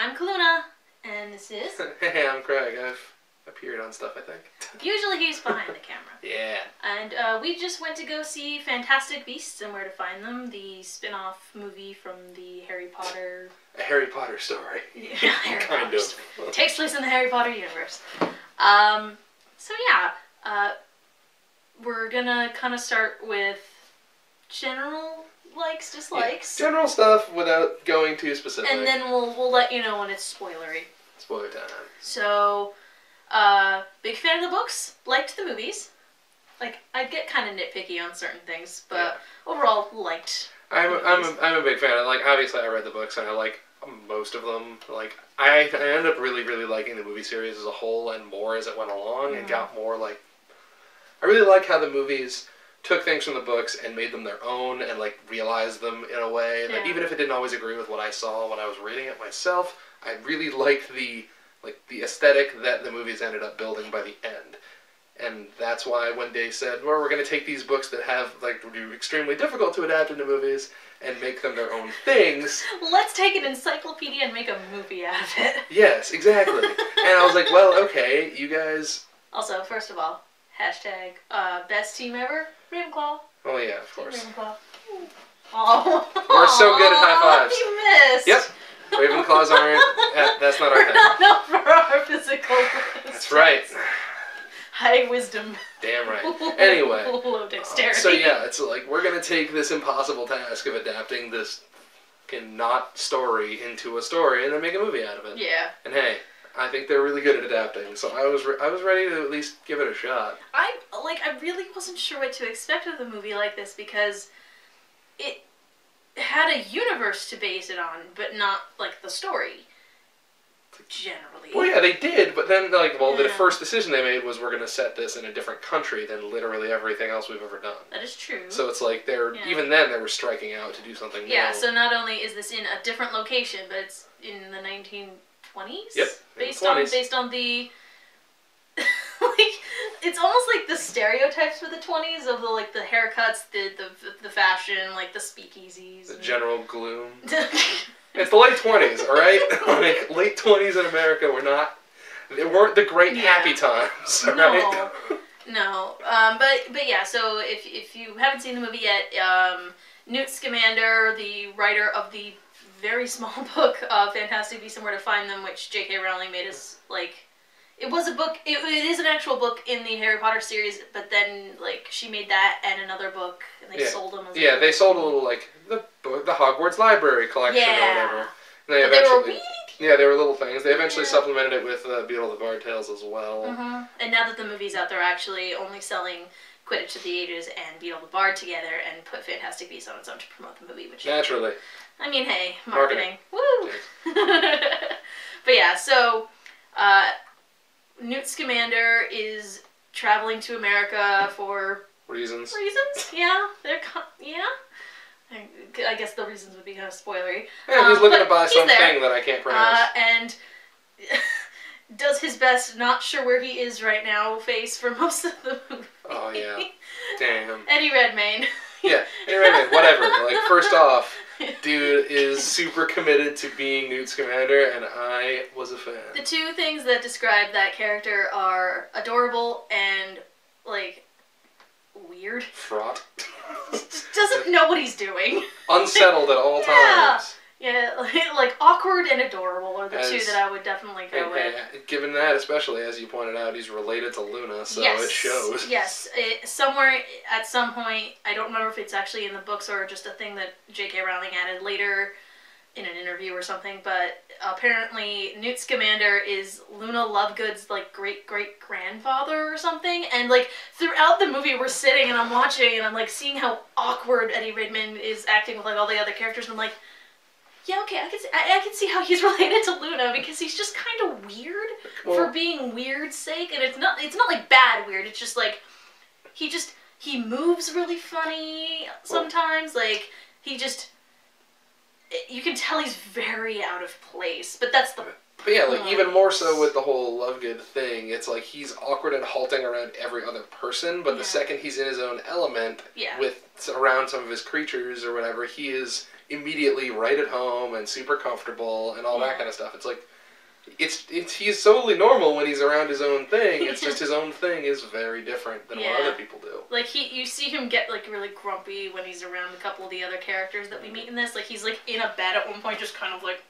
I'm Calluna, and this is... Hey, I'm Craig. I've appeared on stuff, I think. Usually he's behind the camera. Yeah. And we just went to go see Fantastic Beasts and Where to Find Them, the spin-off movie from the Harry Potter... A Harry Potter story. Yeah, Harry kind Potter of. story. Takes place in the Harry Potter universe. So yeah, we're gonna kind of start with general likes, dislikes. Yeah. General stuff without going too specific. And then we'll let you know when it's spoilery. Spoiler time. So, big fan of the books, liked the movies. Like, I'd get kind of nitpicky on certain things, but overall liked. I'm a big fan. Like, obviously I read the books and I like most of them. Like, I ended up really liking the movie series as a whole and more as it went along and got more like. I really like how the movies took things from the books and made them their own and like realized them in a way that even if it didn't always agree with what I saw when I was reading it myself, I really liked the aesthetic that the movies ended up building by the end. And that's why when they said, well, we're going to take these books that have like extremely difficult to adapt into movies and make them their own things. Let's take an encyclopedia and make a movie out of it. Yes, exactly. And I was like, well, okay, you guys. Also, first of all, hashtag best team ever, Ravenclaw. Oh yeah, of course. Ravenclaw. Oh, we're so good at high fives. You missed. Yep. Ravenclaws aren't. That's not our thing. Not for our physical. That's right. High wisdom. Damn right. Anyway. Low dexterity. So yeah, it's like we're gonna take this impossible task of adapting this not story into a story and then make a movie out of it. Yeah. And hey, I think they're really good at adapting, so I was ready to at least give it a shot. I really wasn't sure what to expect of a movie like this because it had a universe to base it on, but not like the story. Generally. Well, yeah, they did, but then the first decision they made was we're going to set this in a different country than literally everything else we've ever done. That is true. So it's like even then they were striking out to do something new. Yeah, so not only is this in a different location, but it's in the 1920s. Yep. Based on the it's almost like the stereotypes for the 20s of the haircuts, the fashion, like the speakeasies. The general gloom. It's the late 20s, all right? Like, late 20s in America they weren't the great happy times, all right? No. But yeah, so if you haven't seen the movie yet, Newt Scamander, the writer of the very small book of Fantastic Beasts and Where to Find Them, which J.K. Rowling made us, it was a book, it is an actual book in the Harry Potter series, but then, she made that and another book, and they sold them as they sold a little, the Hogwarts Library collection or whatever. And they were really they were little things. They eventually supplemented it with Beetle the Bard Tales as well. Mm-hmm. And now that the movie's out, they're actually only selling Quidditch of the Ages and Beetle the Bard together and put Fantastic Beasts on its own to promote the movie. Which naturally. I mean, hey, marketing. Woo! But yeah, so Newt Scamander is traveling to America for reasons. Yeah, I guess the reasons would be kind of spoilery. Yeah, he's looking to buy something that I can't pronounce. And does his best, not sure where he is right now, face for most of the movie. Oh, yeah. Damn. Eddie Redmayne. Yeah, Eddie Redmayne, whatever. First off, dude is super committed to being Newt Scamander, and I was a fan. The two things that describe that character are adorable and, weird. Fraught. Doesn't know what he's doing. Unsettled at all times. Yeah, awkward and adorable are the two that I would definitely go with. Given that, especially as you pointed out, he's related to Luna, so it shows. Yes, somewhere at some point, I don't remember if it's actually in the books or just a thing that J.K. Rowling added later in an interview or something, but apparently Newt Scamander is Luna Lovegood's great-great-grandfather or something, and throughout the movie we're sitting and I'm watching and I'm seeing how awkward Eddie Redmayne is acting with all the other characters, and I'm like, yeah, okay, I can see how he's related to Luna because he's just kind of weird for being weird's sake, and it's not bad weird. It's just he moves really funny sometimes. You can tell he's very out of place, but that's the. But yeah, even more so with the whole Lovegood thing, it's he's awkward and halting around every other person, but the second he's in his own element, around some of his creatures or whatever, he is immediately right at home and super comfortable and all Yeah. that kind of stuff. It's like, he's totally normal when he's around his own thing. It's just his own thing is very different than what other people do. Like, you see him get, like, really grumpy when he's around a couple of the other characters that we meet in this. Like, he's, like, in a bed at one point, just kind of, like,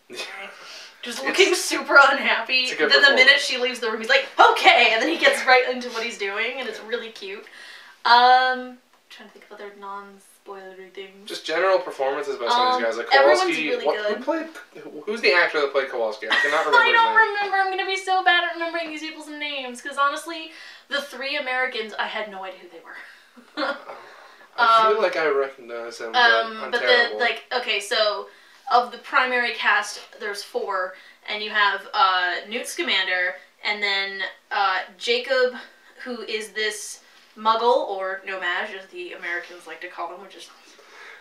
just looking super unhappy. Then the minute she leaves the room, he's like, okay! And then he gets right into what he's doing, and it's really cute. Trying to think of other non-spoilery things. Just general performances by some of these guys. Like, everyone's Kowalski, really good. Who's the actor that played Kowalski? I cannot remember I don't his name. remember. I'm going to be so bad at remembering these people's names, because honestly, the 3 Americans, I had no idea who they were. I feel like I recognize him, but I'm terrible. Okay, so, of the primary cast, there's 4, and you have Newt Scamander, and then Jacob, who is this Muggle, or Nomad, as the Americans like to call him, which is...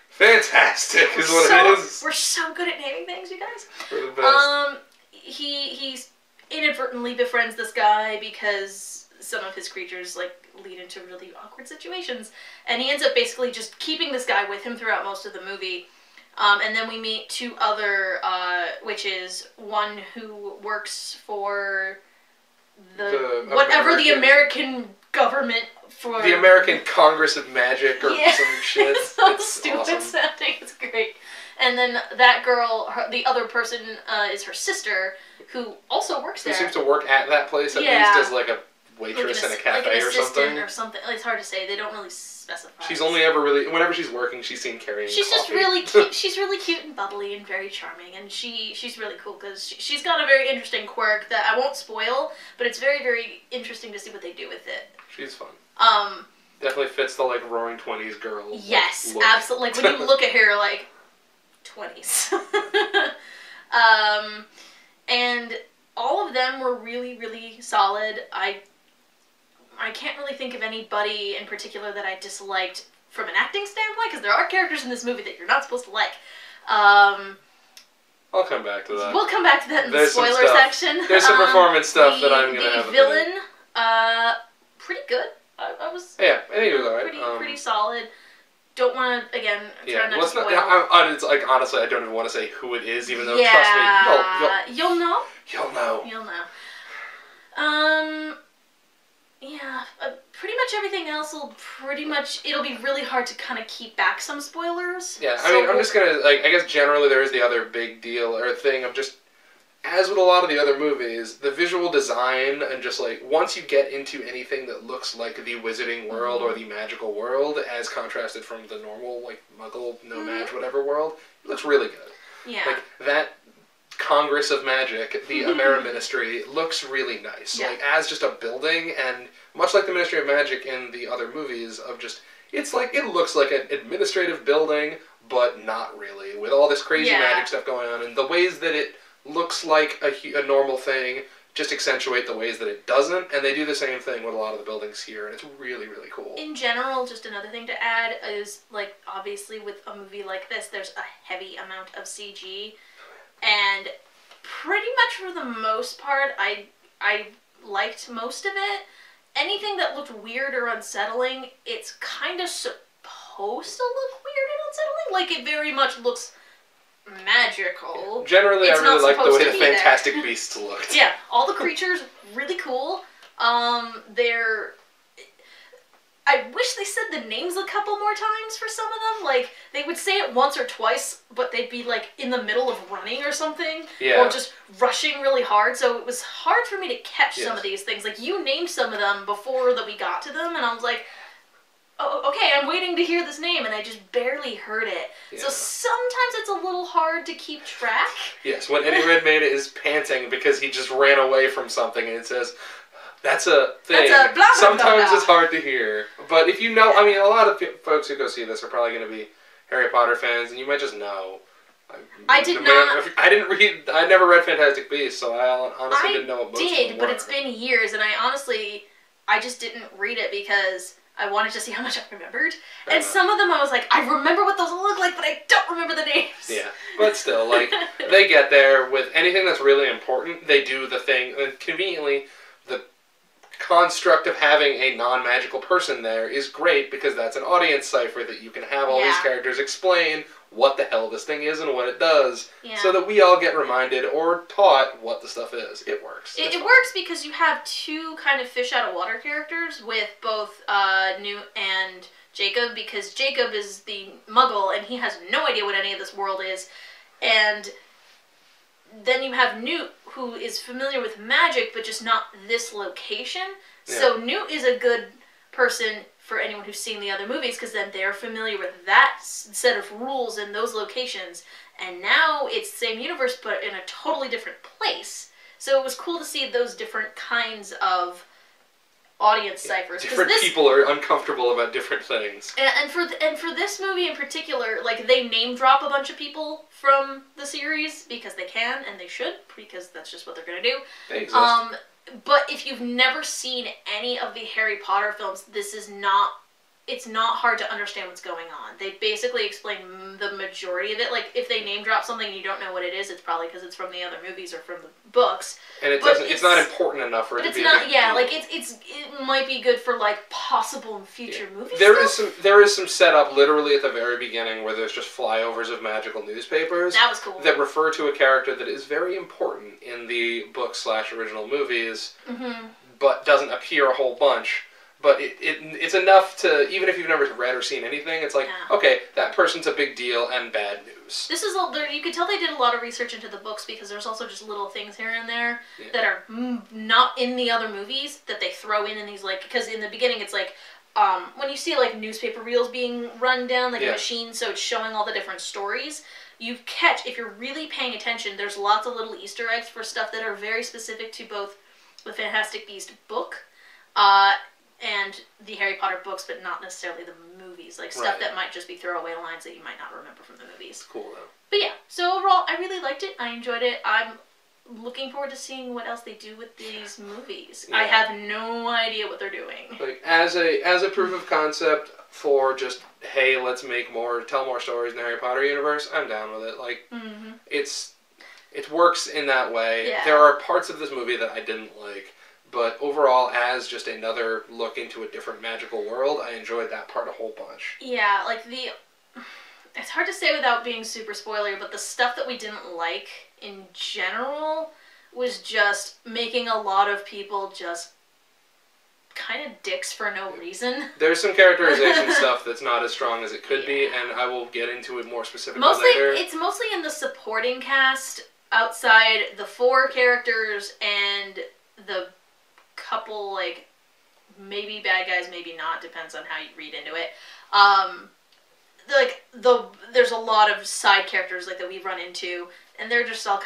Fantastic is what it is. We're so good at naming things, you guys. We're the best. He inadvertently befriends this guy because some of his creatures, like, lead into really awkward situations. And he ends up basically just keeping this guy with him throughout most of the movie. And then we meet 2 other witches. One who works for whatever the American government for... The American Congress of Magic or some shit. It's so it's stupid awesome. sounding. It's great. And then that girl, the other person, is her sister, who also works there. Who seems to work at that place at least as like a waitress in a cafe like an or something. Or something. It's hard to say. They don't really specify. She's only ever really, whenever she's working, she's seen carrying She's coffee. just really cute. She's really cute and bubbly and very charming, and she's really cool because she's got a very interesting quirk that I won't spoil, but it's very, very interesting to see what they do with it. She's fun. Definitely fits the like Roaring 20s girl. Yes, look. absolutely. Like when you look at her, like 20s. And all of them were really, really solid. I can't really think of anybody in particular that I disliked from an acting standpoint, because there are characters in this movie that you're not supposed to like. I'll come back to that. We'll come back to that in the spoiler section. There's some performance stuff that I'm going to have. The villain, pretty good. I was... Yeah, I think it was alright. Pretty solid. Don't want to, again, try not to spoil. It's like, honestly, I don't even want to say who it is, even though, trust me, you'll know. You'll know. You'll know. Yeah, pretty much everything else will it'll be really hard to kind of keep back some spoilers. Yeah, I mean, I'm just gonna, like, I guess generally there is the other big deal, or thing of just, as with a lot of the other movies, the visual design, and just, like, once you get into anything that looks like the wizarding world or the magical world, as contrasted from the normal, like, Muggle, Nomad, whatever world, it looks really good. Yeah. Like, that Congress of Magic, the Ameriministry, looks really nice. Yeah. Like, as just a building, and much like the Ministry of Magic in the other movies, of just, it's like, it looks like an administrative building, but not really, with all this crazy magic stuff going on, and the ways that it looks like a normal thing just accentuate the ways that it doesn't, and they do the same thing with a lot of the buildings here, and it's really, really cool. In general, just another thing to add is, like, obviously with a movie like this, there's a heavy amount of CG, and pretty much for the most part, I liked most of it. Anything that looked weird or unsettling, it's kind of supposed to look weird and unsettling. Like, it very much looks magical. Generally, I really like the way the Fantastic Beasts looked. Yeah, all the creatures, really cool. I wish they said the names a couple more times for some of them. Like, they would say it once or twice, but they'd be, like, in the middle of running or something. Yeah. Or just rushing really hard, so it was hard for me to catch some of these things. Like, you named some of them before that we got to them, and I was like, oh, okay, I'm waiting to hear this name, and I just barely heard it. Yeah. So sometimes it's a little hard to keep track. Yes, when Eddie Redmayne is panting because he just ran away from something, and it says, that's a thing. That's a blah, blah, sometimes blah, blah. It's hard to hear. But if you know, I mean, a lot of folks who go see this are probably going to be Harry Potter fans, and you might just know. I never read Fantastic Beasts, so I honestly didn't know what most of them were. But it's been years, and I just didn't read it because I wanted to see how much I remembered. And some of them I was like, I remember what those look like, but I don't remember the names. Yeah, but still, like, they get there with anything that's really important, they do the thing, and conveniently, the construct of having a non-magical person there is great because that's an audience cipher that you can have all these characters explain what the hell this thing is and what it does, Yeah. so that we all get reminded or taught what the stuff is. It works. It works because you have two kind of fish out of water characters with both Newt and Jacob, because Jacob is the Muggle and he has no idea what any of this world is, and then you have Newt, who is familiar with magic but just not this location. Yeah. So Newt is a good person for anyone who's seen the other movies, because then they're familiar with that set of rules and those locations, and now it's the same universe but in a totally different place. So it was cool to see those different kinds of audience ciphers. Different people are uncomfortable about different things. And for this movie in particular, like, they name drop a bunch of people from the series because they can and they should, because that's just what they're gonna do. They exist. But if you've never seen any of the Harry Potter films, it's not hard to understand what's going on. They basically explain the majority of it. Like, if they name drop something and you don't know what it is, it's probably because it's from the other movies or from the books. And it's not important enough for it to be a big deal. Like, it might be good for, like, possible future movies. There is some setup literally at the very beginning where there's just flyovers of magical newspapers. That was cool. That refer to a character that is very important in the book/original movies, but doesn't appear a whole bunch. But it's enough to, even if you've never read or seen anything, it's like, okay, that person's a big deal and bad news. This is you could tell they did a lot of research into the books, because there's also just little things here and there that are not in the other movies that they throw in these, like, because in the beginning it's like, when you see, like, newspaper reels being run down, like a machine, so it's showing all the different stories, you catch, if you're really paying attention, there's lots of little Easter eggs for stuff that are very specific to both the Fantastic Beasts book, and the Harry Potter books, but not necessarily the movies. Like, stuff that might just be throwaway lines that you might not remember from the movies. Cool, though. But yeah, so overall, I really liked it. I enjoyed it. I'm looking forward to seeing what else they do with these movies. Yeah. I have no idea what they're doing. Like, as a proof of concept for just, hey, let's tell more stories in the Harry Potter universe, I'm down with it. Like, it works in that way. Yeah. There are parts of this movie that I didn't like. But overall, as just another look into a different magical world, I enjoyed that part a whole bunch. Yeah, like it's hard to say without being super spoilery, but the stuff that we didn't like in general was just making a lot of people just kind of dicks for no reason. There's some characterization stuff that's not as strong as it could be, and I will get into it more specifically later. It's mostly in the supporting cast, outside the 4 characters and the couple, like, maybe bad guys, maybe not, depends on how you read into it. There's a lot of side characters, like, that we've run into, and they're just all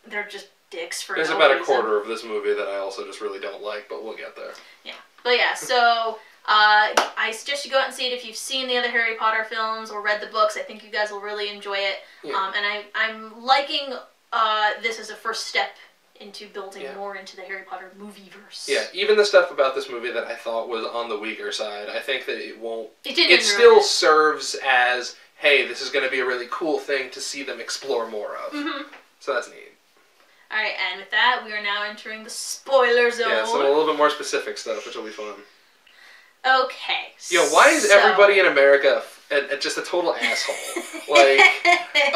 they're just dicks for no reason. There's about a quarter of this movie that I also just really don't like, but we'll get there. Yeah. But yeah, so I suggest you go out and see it if you've seen the other Harry Potter films or read the books. I think you guys will really enjoy it. Yeah. And I'm liking this as a first step into building more into the Harry Potter movieverse. Yeah, even the stuff about this movie that I thought was on the weaker side, I think that it won't... It still serves as, hey, this is going to be a really cool thing to see them explore more of. So that's neat. Alright, and with that, we are now entering the spoiler zone. Yeah, so a little bit more specific stuff, which will be fun. Okay, why is everybody in America just a total asshole? Like,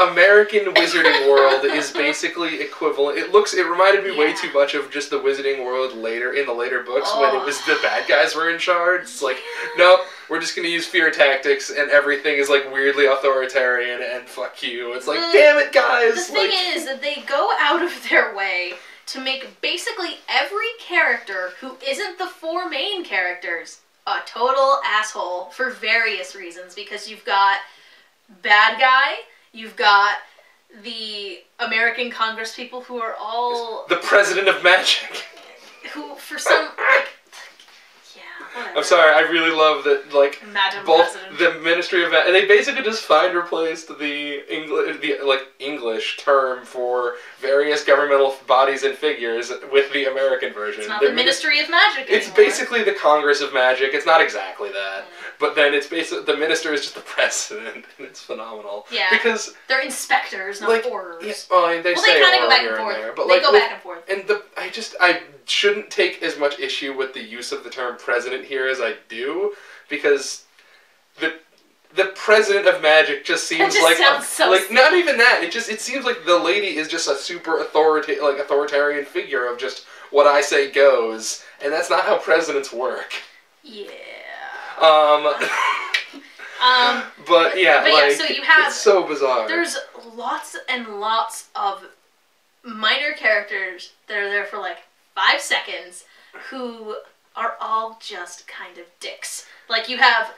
American Wizarding World is basically equivalent. It reminded me way too much of just the Wizarding World in the later books when it was the bad guys were in charge. It's like, nope, we're just gonna use fear tactics and everything is like weirdly authoritarian and fuck you. It's like, damn it, guys! The thing is that they go out of their way to make basically every character who isn't the 4 main characters a total asshole for various reasons, because you've got bad guy, you've got the American Congress people who are all... The President of Magic. Who, for some... I'm sorry, I really love that, like, Madam both President. the Ministry of Magic, and they basically just find and replaced the English term for various governmental bodies and figures with the American version. It's not the Ministry of Magic anymore. It's basically the Congress of Magic. It's not exactly that, but then it's basically, the minister is just the president, and it's phenomenal. Yeah, because they're inspectors, not orders. Yeah, well, they say kind of go back here and forth. there, but they go back and forth. And I shouldn't take as much issue with the use of the term president here as I do, because the the president of magic just seems just like sounds so like silly. not even that. It seems like the lady is just a super authoritarian figure of just what I say goes, and that's not how presidents work. Yeah. But yeah, but like, yeah, so you have, it's so bizarre. There's lots and lots of minor characters that are there for like 5 seconds who are all just kind of dicks. Like, you have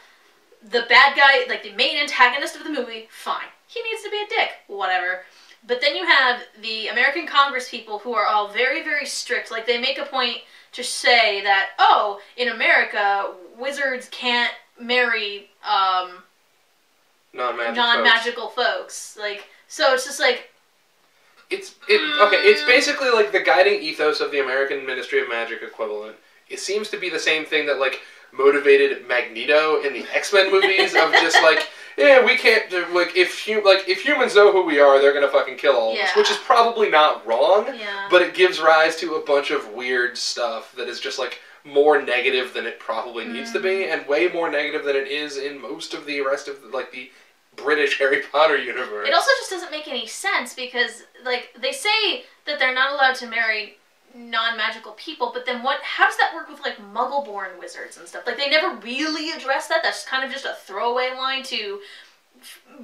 the bad guy, like the main antagonist of the movie, fine. He needs to be a dick, whatever. But then you have the American Congress people who are all very, very strict. Like, they make a point to say that, oh, in America, wizards can't marry non-magical folks. Like, so it's just like... It's basically like the guiding ethos of the American Ministry of Magic equivalent. It seems to be the same thing that, like, motivated Magneto in the X-Men movies of just like, yeah, we can't do, like, if humans know who we are, they're gonna fucking kill all of us, which is probably not wrong, but it gives rise to a bunch of weird stuff that is just like more negative than it probably needs to be, and way more negative than it is in most of the rest of like the British Harry Potter universe. It also just doesn't make any sense because, like, they say that they're not allowed to marry non-magical people, but then how does that work with, like, muggle-born wizards and stuff? Like, they never really address that. That's kind of just a throwaway line to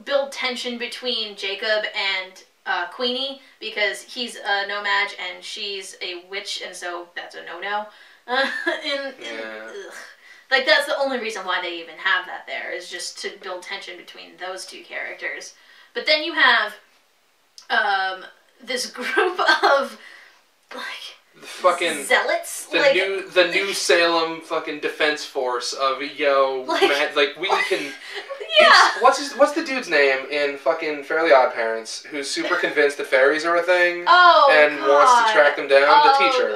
build tension between Jacob and Queenie, because he's a no-mage and she's a witch, and so that's a no-no. Like, that's the only reason why they even have that there, is just to build tension between those two characters. But then you have this group of, like, the fucking zealots, the new Salem fucking defense force of we can. Yeah. What's the dude's name in fucking Fairly Odd Parents who's super convinced that fairies are a thing? Oh, and God. wants to track them down? The teacher.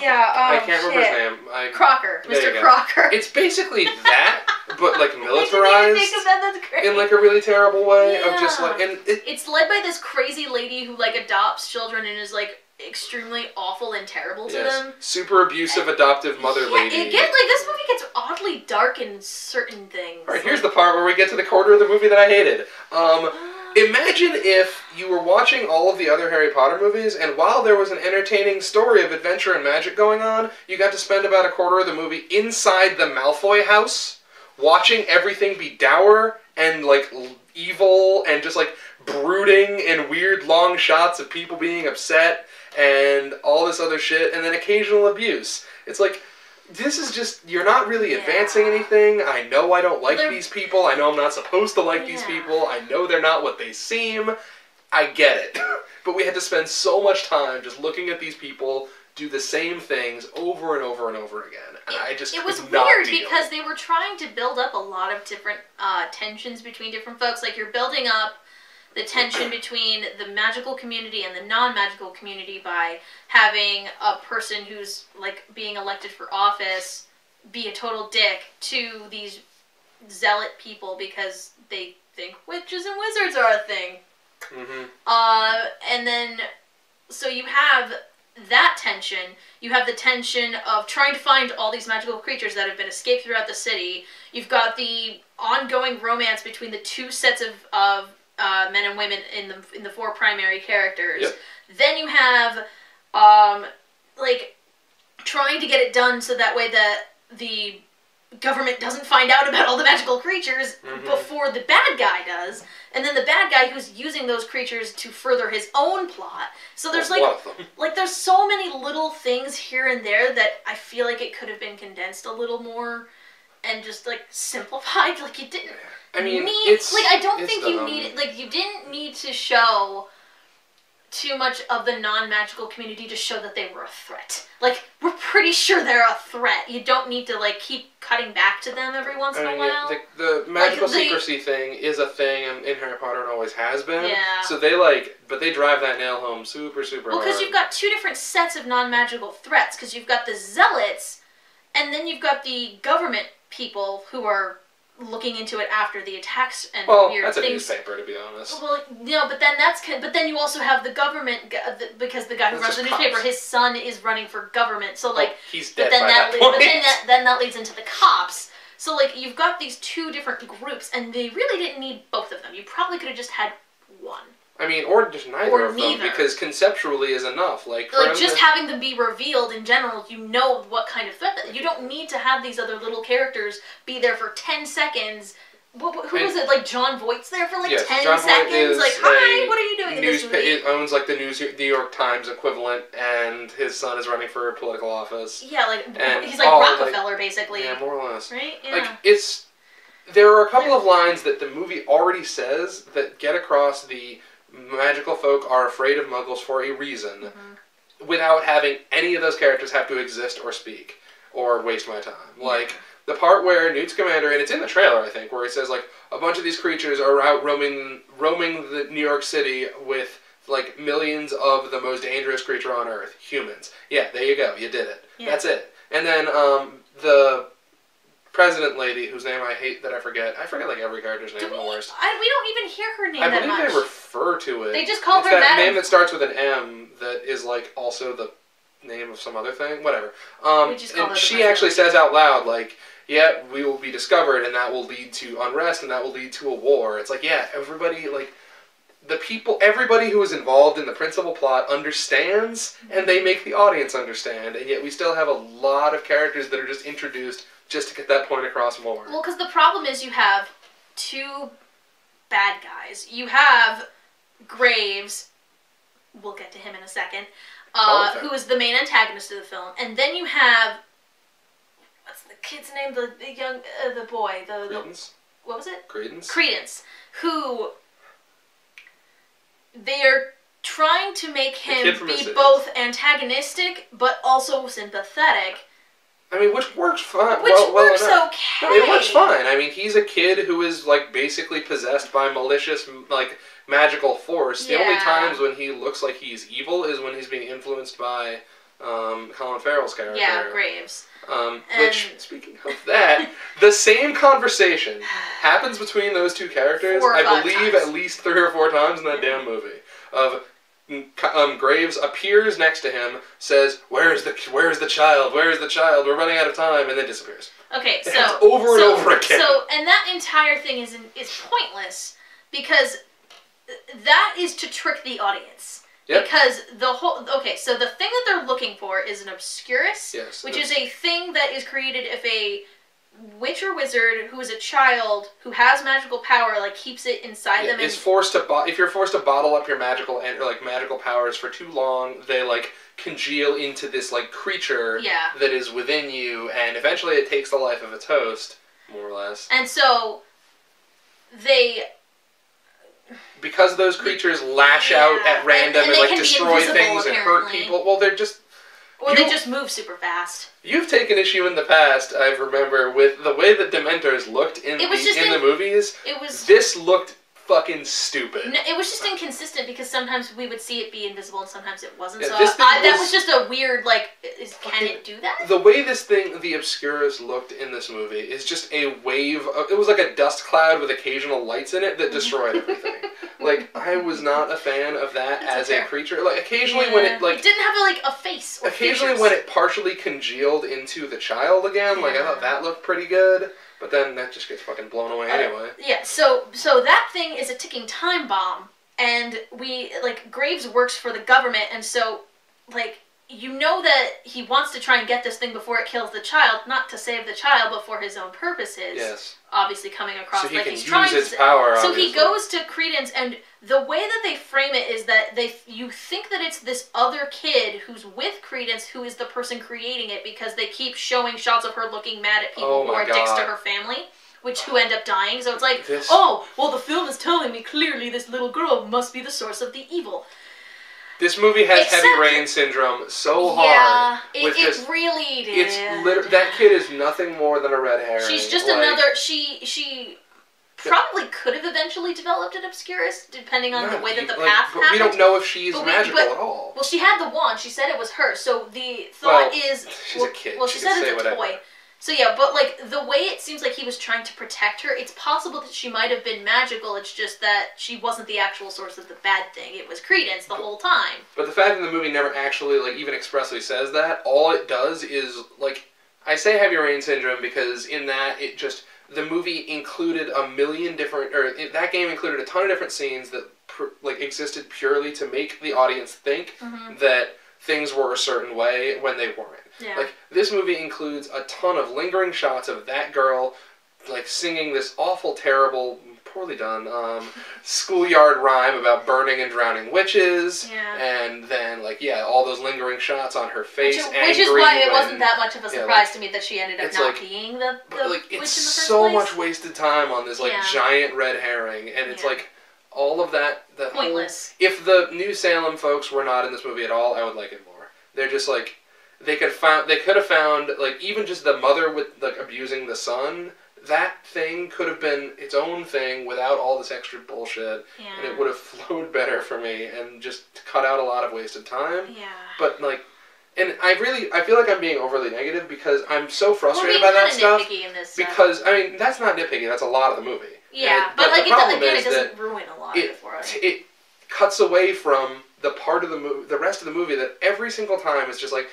Yeah. I can't remember his name. Crocker, Mr. Crocker. It's basically that, but like militarized. I didn't even think of that. That's great. In like a really terrible way of just like, and it's led by this crazy lady who like adopts children and is like extremely awful and terrible to them. Super abusive adoptive mother lady. This movie gets oddly dark in certain things. Alright, here's the part where we get to the quarter of the movie that I hated. Imagine if you were watching all of the other Harry Potter movies, and while there was an entertaining story of adventure and magic going on, you got to spend about a quarter of the movie inside the Malfoy house, watching everything be dour and, like, evil and just, like, brooding and weird long shots of people being upset and all this other shit, and then occasional abuse. It's like, this is just, you're not really advancing anything. I know I don't like these people. I know I'm not supposed to like these people. I know they're not what they seem. I get it. But we had to spend so much time just looking at these people do the same things over and over and over again. And I just It was weird because they were trying to build up a lot of different tensions between different folks. Like, you're building up the tension between the magical community and the non-magical community by having a person who's, like, being elected for office be a total dick to these zealot people because they think witches and wizards are a thing. And then, so you have that tension. You have the tension of trying to find all these magical creatures that have been escaped throughout the city. You've got the ongoing romance between the two sets of men and women in the 4 primary characters. Then you have like trying to get it done so that way that the government doesn't find out about all the magical creatures before the bad guy does, and then the bad guy who's using those creatures to further his own plot. So there's there's so many little things here and there that I feel like it could have been condensed a little more and just like simplified. Like, you didn't. I mean, I don't think you needed, like, you didn't need to show too much of the non-magical community to show that they were a threat. Like, we're pretty sure they're a threat. You don't need to, like, keep cutting back to them every once in a while. The magical secrecy thing is a thing in Harry Potter and always has been. Yeah. So they, but they drive that nail home super, super hard. Well, because you've got 2 different sets of non-magical threats. Because you've got the zealots, and then you've got the government people who are looking into it after the attacks and weird that's things. A newspaper, to be honest. Well, no, but then you also have the government because the guy who runs the newspaper, his son is running for government. So like, he's dead by that point. But then that leads into the cops. So, like, you've got these two different groups, and they really didn't need both of them. You probably could have just had one. I mean, or just neither of them, because conceptually is enough. Like just having them be revealed in general, you know what kind of threat that... You don't need to have these other little characters be there for 10 seconds. Who was it? Like, John Voight's there for, like, 10 John seconds? Voight is like, hi, what are you doing in this movie? It owns, like, the New York Times equivalent, and his son is running for political office. Yeah, like, he's like Rockefeller, basically. Yeah, more or less. Right? Yeah. Like, there are a couple of lines that the movie already says that get across the magical folk are afraid of muggles for a reason, without having any of those characters have to exist or speak, or waste my time. Like, the part where Newt Scamander, and it's in the trailer, I think, where he says, like, a bunch of these creatures are out roaming the New York City with, like, millions of the most dangerous creature on Earth, humans. Yeah, there you go, you did it. Yeah. That's it. And then, the president lady, whose name I hate that I forget like every character's name in the worst. We don't even hear her name that much. I believe they refer to it. They just call her that name that starts with an M that is, like, also the name of some other thing. Whatever. And she actually says out loud, like, yeah, we will be discovered, and that will lead to unrest, and that will lead to a war. It's like, yeah, everybody, like, everybody who is involved in the principal plot understands, and they make the audience understand, and yet we still have a lot of characters that are just introduced just to get that point across more. Well, because the problem is you have two bad guys. You have Graves, we'll get to him in a second, who is the main antagonist of the film, and then you have... What's the kid's name? The young, the boy. Credence? What was it? Credence. Credence. Who... They're trying to make him be both antagonistic, but also sympathetic. I mean, which works fine. Which works okay. No, it works fine. I mean, he's a kid who is, like, basically possessed by malicious, like, magical force. The only times when he looks like he's evil is when he's being influenced by Colin Farrell's character. Yeah, Graves. Which, speaking of that, the same conversation happens between those two characters, I believe, at least 3 or 4 times in that damn movie. Graves appears next to him, says, where's the child? Where's the child? We're running out of time, and then disappears. Okay, so... over and over again. So, and that entire thing is pointless, because that is to trick the audience. Yep. Because the whole... Okay, so the thing that they're looking for is an obscurus, which is a thing that is created if a witch or wizard who is a child who has magical power, like, keeps it inside them. Is forced to... if you're forced to bottle up your magical powers for too long, they, like, congeal into this, like, creature that is within you, and eventually it takes the life of its host, more or less. And so they... Because those creatures lash out at random and like, destroy things and hurt people, well, they're just... Or they just move super fast. You've taken issue in the past, I remember, with the way the Dementors looked in the movies. This looked fucking stupid. No, it was just inconsistent because sometimes we would see it be invisible and sometimes it wasn't. So that was just a weird, like, can it do that? The way this thing, the Obscurus, looked in this movie is just a wave of, it was like a dust cloud with occasional lights in it that destroyed everything. Like, I was not a fan of that as a creature. Like, occasionally when it, like... It didn't have, like, a face or occasionally features. When it partially congealed into the child again, like, I thought that looked pretty good. But then that just gets fucking blown away anyway. Yeah, so that thing is a ticking time bomb. And Graves works for the government, and so, like, you know that he wants to try and get this thing before it kills the child, not to save the child, but for his own purposes. Yes. Obviously coming across so he can use his power, so he goes to Credence, and the way that they frame it is that you think that it's this other kid who's with Credence who is the person creating it because they keep showing shots of her looking mad at people who are dicks to her family, who end up dying. So it's like, oh, well, the film is telling me clearly this little girl must be the source of the evil. This movie has heavy rain syndrome so hard. Yeah, it really did. That kid is nothing more than a red herring. She's just another... She probably could have eventually developed an Obscurus, depending on the way that the path happened. But we don't know if she's magical at all. Well, she had the wand. She said it was her. So the thought is... she's a kid. Well, she said it's a toy. So yeah, but like the way it seems like he was trying to protect her, it's possible that she might have been magical, it's just that she wasn't the actual source of the bad thing. It was Credence the whole time. But the fact that the movie never actually, like, even expressly says that, all it does is, like, I say heavy rain syndrome because in that the movie included a million different, that game included a ton of different scenes that existed purely to make the audience think that things were a certain way when they weren't. Yeah. Like, this movie includes a ton of lingering shots of that girl, like, singing this awful, terrible, poorly done, schoolyard rhyme about burning and drowning witches, and then, like, all those lingering shots on her face, which is why it wasn't that much of a surprise to me that she ended up not being the witch in the first place. It's so much wasted time on this, giant red herring, and it's, all of that pointless. If the New Salem folks were not in this movie at all, I would like it more. They're just, like, they could have found, like, even just the mother with, like, abusing the son. That thing could have been its own thing without all this extra bullshit, and it would have flowed better for me and just cut out a lot of wasted time. Yeah. But, like, and I feel like I'm being overly negative because I'm so frustrated by that stuff. Nitpicky in this because, I mean, that's not nitpicky, that's a lot of the movie. Yeah, but like, it doesn't ruin a lot of it for us. It cuts away from the part of the movie, the rest of the movie, that every single time it's just like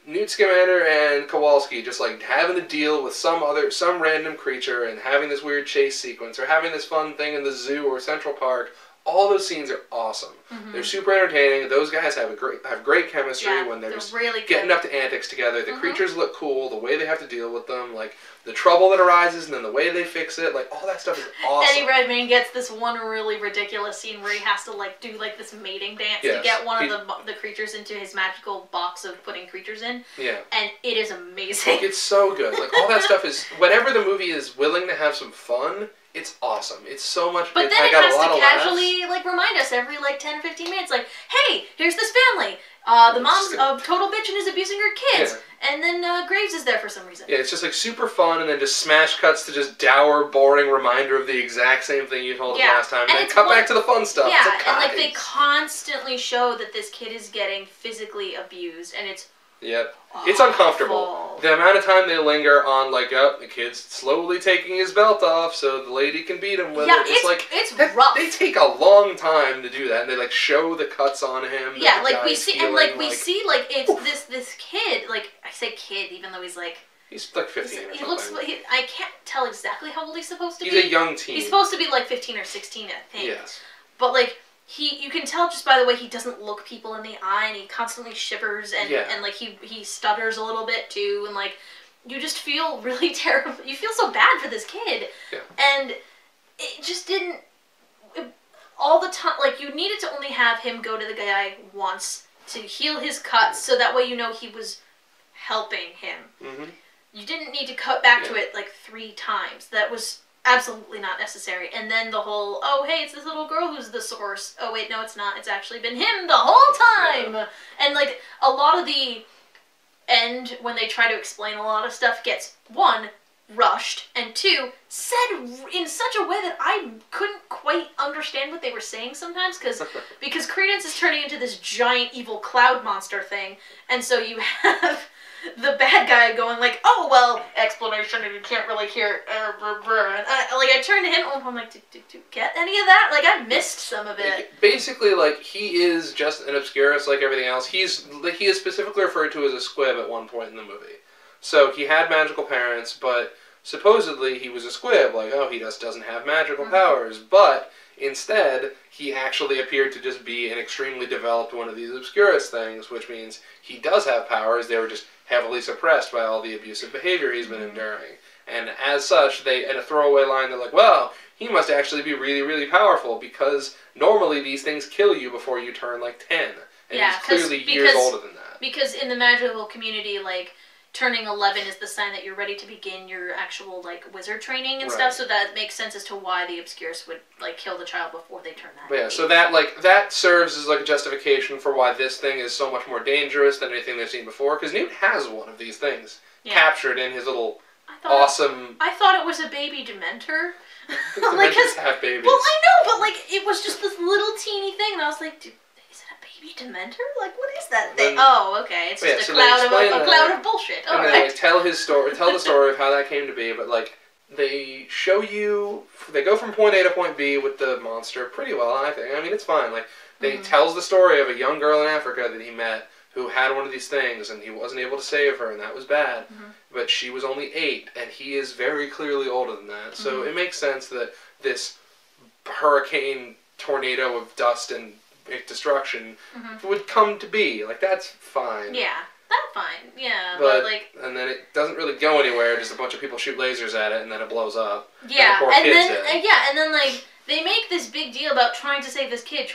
Newt Scamander and Kowalski just like having to deal with some random creature and having this weird chase sequence or having this fun thing in the zoo or Central Park. All those scenes are awesome. They're super entertaining. Those guys have great chemistry when they're just really getting up to antics together. The creatures look cool. The way they have to deal with them, like the trouble that arises, and then the way they fix it, like all that stuff is awesome. Eddie Redmayne gets this one really ridiculous scene where he has to like do like this mating dance to get one of the creatures into his magical box of putting creatures in. Yeah. And it is amazing. It's so good. Like all that stuff is. Whenever the movie is willing to have some fun, it's awesome. It's so much. But then it has to casually like remind us every like 10 or 15 minutes, like, hey, here's this family. The mom's a total bitch and is abusing her kids. Yeah. And then Graves is there for some reason. Yeah, it's just like super fun, and then just smash cuts to just dour, boring reminder of the exact same thing you told us last time, and then cut back to the fun stuff. Yeah, it's like, and like they constantly show that this kid is getting physically abused, and it's it's uncomfortable. The amount of time they linger on, like, the kid's slowly taking his belt off so the lady can beat him with it. It's like it's rough. They take a long time to do that, and they like show the cuts on him. Yeah, like we see, and like we see, like it's this kid. Like I say, kid, even though he's like 15 or something. He looks. I can't tell exactly how old he's supposed to be. He's a young teen. He's supposed to be like 15 or 16, I think. Yes. But like. You can tell just by the way he doesn't look people in the eye, and he constantly shivers, and like he stutters a little bit too, and like you just feel really terrible. You feel so bad for this kid, and it just didn't all the time. Like you needed to only have him go to the guy once to heal his cuts, so that way you know he was helping him. You didn't need to cut back to it like 3 times. That was absolutely not necessary. And then the whole, oh, hey, it's this little girl who's the source. Oh, wait, no, it's not. It's actually been him the whole time. Yeah. And, like, a lot of the end, when they try to explain a lot of stuff, gets, 1, rushed, and 2, said in such a way that I couldn't quite understand what they were saying sometimes, because Credence is turning into this giant evil cloud monster thing, and so you have the bad guy going like, oh, well, explanation, and you can't really hear it. And I turned to him, and I'm like, did you get any of that? Like, I missed some of it. Basically, like, he is just an obscurus like everything else. He is specifically referred to as a squib at one point in the movie. So he had magical parents, but supposedly he was a squib. Like, oh, he just doesn't have magical powers. But instead, he actually appeared to just be an extremely developed one of these obscurus things, which means he does have powers. They were just heavily suppressed by all the abusive behavior he's been enduring. And as such, they, in a throwaway line, they're like, well, he must actually be really, really powerful, because normally these things kill you before you turn, like, 10. And he's clearly years older than that. Because in the magical community, like, turning 11 is the sign that you're ready to begin your actual, like, wizard training and stuff, so that makes sense as to why the Obscurus would, like, kill the child before they turn that age. Yeah, so that, like, that serves as, like, a justification for why this thing is so much more dangerous than anything they've seen before, because Newt has one of these things captured in his little awesome... I thought it was a baby Dementor. Dementors have babies. Well, I know, but, like, it was just this little teeny thing, and I was like, Dementor? Like, what is that thing? Oh, okay. It's just a cloud of bullshit. And then, like, tell the story of how that came to be, but, like, they show you, they go from point A to point B with the monster pretty well, I think. I mean, it's fine. Like, they tells the story of a young girl in Africa that he met who had one of these things, and he wasn't able to save her, and that was bad. Mm-hmm. But she was only 8, and he is very clearly older than that. So it makes sense that this hurricane tornado of dust and destruction would come to be. Like, that's fine. Yeah, that's fine. Yeah, but like... And then it doesn't really go anywhere, just a bunch of people shoot lasers at it, and then it blows up. Yeah, and then, like, they make this big deal about trying to save this kid,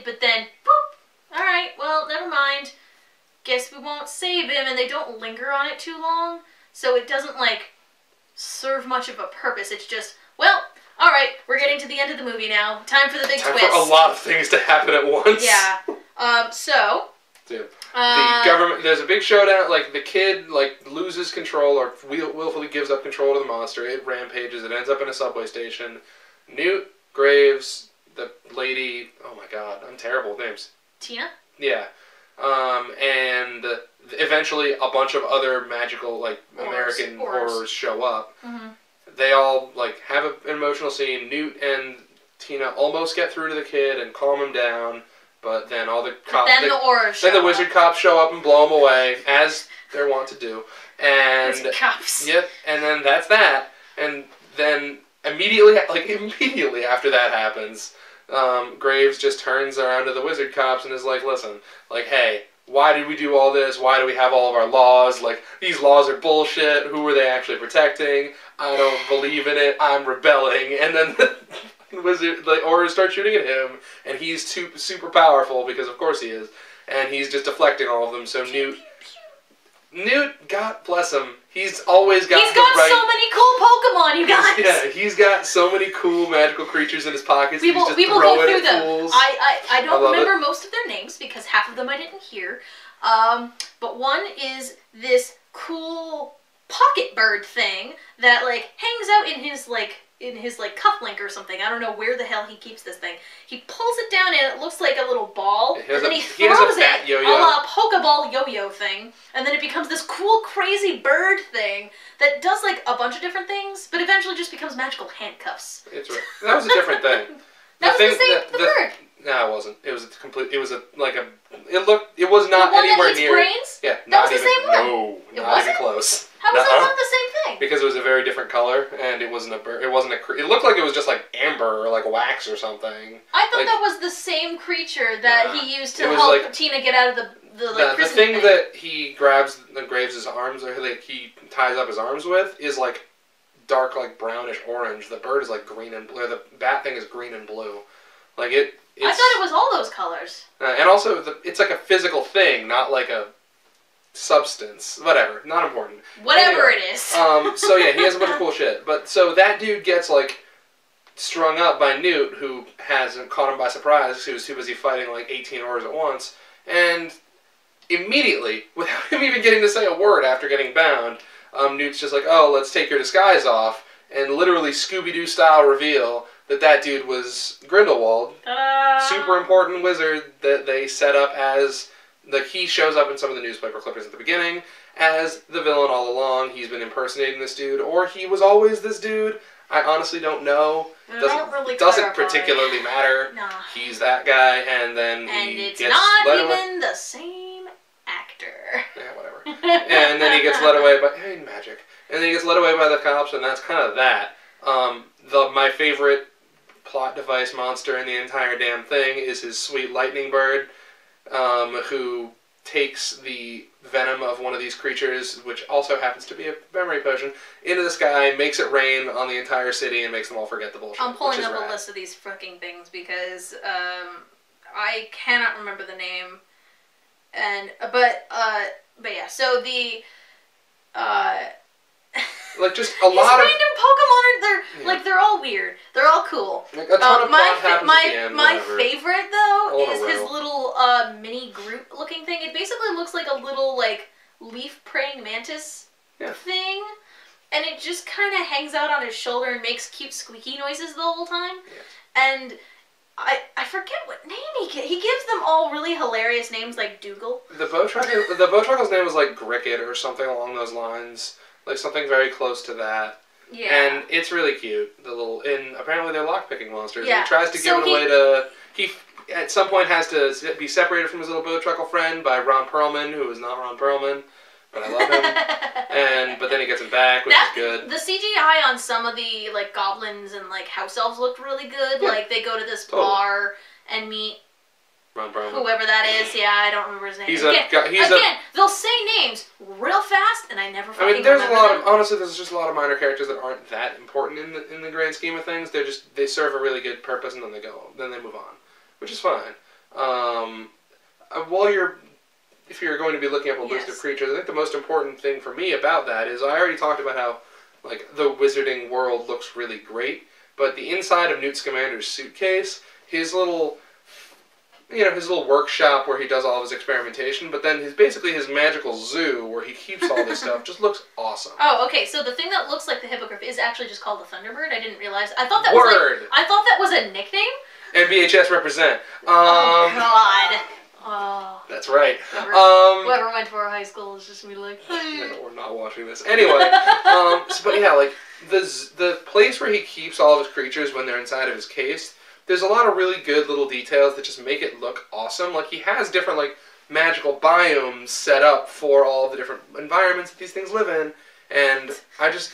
but then, boop! Alright, well, never mind. Guess we won't save him, and they don't linger on it too long, so it doesn't, like, serve much of a purpose. It's just, well... Alright, we're getting to the end of the movie now. Time for the big twist. Time for a lot of things to happen at once. Yeah. The government, there's a big showdown, like, the kid, like, loses control, or willfully gives up control to the monster. It rampages, it ends up in a subway station. Newt, Graves, the lady, oh my god, I'm terrible with names. Tina? Yeah. And eventually a bunch of other magical, like, American horrors show up. Mm-hmm. They all, like, have an emotional scene. Newt and Tina almost get through to the kid and calm him down, but then all the cops... Then the wizard cops show up and blow him away, as they're wont to do. And... Wizard cops. Yep, and then that's that. And then immediately after that happens, Graves just turns around to the wizard cops and is like, listen, like, hey... Why did we do all this? Why do we have all of our laws? Like, these laws are bullshit. Who are they actually protecting? I don't believe in it. I'm rebelling. And then the wizard, the Aurors start shooting at him, and he's super powerful, because of course he is. And he's just deflecting all of them, so Newt, God bless him, he's always got so many cool Pokemon, you guys! Yeah, he's got so many cool magical creatures in his pockets. We will go through them. Fools. I don't remember most of their names, because half of them I didn't hear. But one is this cool pocket bird thing that, like, hangs out in his cufflink or something. I don't know where the hell he keeps this thing. He pulls it down and it looks like a little ball, and then he throws it a la Pokeball yo-yo thing, and then it becomes this cool, crazy bird thing that does, like, a bunch of different things, but eventually just becomes magical handcuffs. It's right. That was a different thing. The bird. No, it wasn't. It was a complete. It was a like a. It was not anywhere near. Brains? Yeah, that was the same one. No, not even close. How was that not the same thing? Because it was a very different color, and it wasn't a bird. It wasn't a. It looked like it was just like amber or like wax or something. I thought that was the same creature that he used to help Tina get out of the prison thing that he grabs Graves' arms, or that he ties up his arms with, is like dark, like brownish orange. The bird is like green and blue. The bat thing is green and blue. Like I thought it was all those colors. And also, it's like a physical thing, not like a substance. Whatever, not important. Whatever it is. So yeah, he has a bunch of cool shit. But so that dude gets like strung up by Newt, who hasn't caught him by surprise. He was too busy fighting like 18 Aurors at once, and immediately, without him even getting to say a word after getting bound, Newt's just like, "Oh, let's take your disguise off," and literally Scooby-Doo style reveal that dude was Grindelwald, super important wizard that they set up as he shows up in some of the newspaper clippings at the beginning as the villain all along. He's been impersonating this dude, or he was always this dude. I honestly don't know. Doesn't particularly matter. Nah. He's that guy, and then it's not even the same actor. Yeah, whatever. And then he gets led away by magic. And then he gets led away by the cops, and that's kind of that. My favorite plot device monster in the entire damn thing is his sweet lightning bird, who takes the venom of one of these creatures, which also happens to be a memory potion, into the sky, makes it rain on the entire city, and makes them all forget the bullshit. I'm pulling up a list of these fucking things because I cannot remember the name, but yeah. So the like just a lot of random Pokemon they're all weird. They're all cool. Like a ton of plot happens at the end, my favorite though is his little mini Groot looking thing. It basically looks like a little like leaf praying mantis thing, and it just kind of hangs out on his shoulder and makes cute squeaky noises the whole time. Yeah. And I forget what name he gives. He gives them all really hilarious names like Dougal. The Bowtruckle's name was like Gricket or something along those lines. Like something very close to that. Yeah. And it's really cute. Apparently they're lockpicking monsters. Yeah. He tries to give it away to... He at some point has to be separated from his little bowtruckle friend by Ron Perlman, who is not Ron Perlman, but I love him. But then he gets him back, which is good. The CGI on some of the like goblins and like house elves looked really good. Yeah. Like they go to this bar and meet Ron Perlman. Whoever that is. Yeah, I don't remember his name. Again, they'll say names real fast, and I never fucking there's remember a lot them. of honestly, there's just a lot of minor characters that aren't that important in the grand scheme of things. They serve a really good purpose, and then they move on, which is fine. If you're going to be looking up a list of creatures, I think the most important thing for me about that is I already talked about how like the wizarding world looks really great, but the inside of Newt Scamander's suitcase, his little workshop where he does all of his experimentation, but then basically his magical zoo where he keeps all this stuff just looks awesome. Oh, okay. So the thing that looks like the hippogriff is actually just called the Thunderbird. I didn't realize. I thought that was a nickname. And VHS represent. Oh God. Oh. That's right. Whoever went to our high school is just gonna be like, hey. We're not watching this anyway. But yeah, like the place where he keeps all of his creatures when they're inside of his case. There's a lot of really good little details that just make it look awesome. Like, he has different, like, magical biomes set up for all the different environments that these things live in. And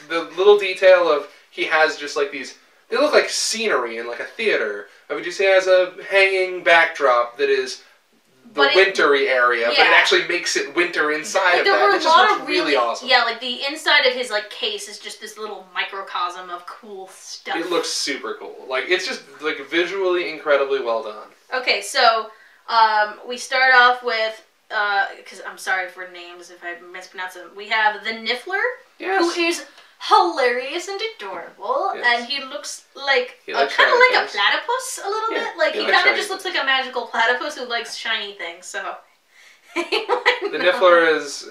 the little detail of, he has just, like, these, they look like scenery in, like, a theater. I would just say has a hanging backdrop that is the wintry area, but it actually makes it winter inside of that. It just looks really awesome. Yeah, like, the inside of his, like, case is just this little microcosm of cool stuff. It looks super cool. Like, it's just, like, visually incredibly well done. Okay, so, we start off with, because I'm sorry for names if I mispronounce them. We have the Niffler, who is hilarious and adorable, and he looks like kind of like a platypus a little bit. Like he kind of just looks like a magical platypus who likes shiny things. So the Niffler is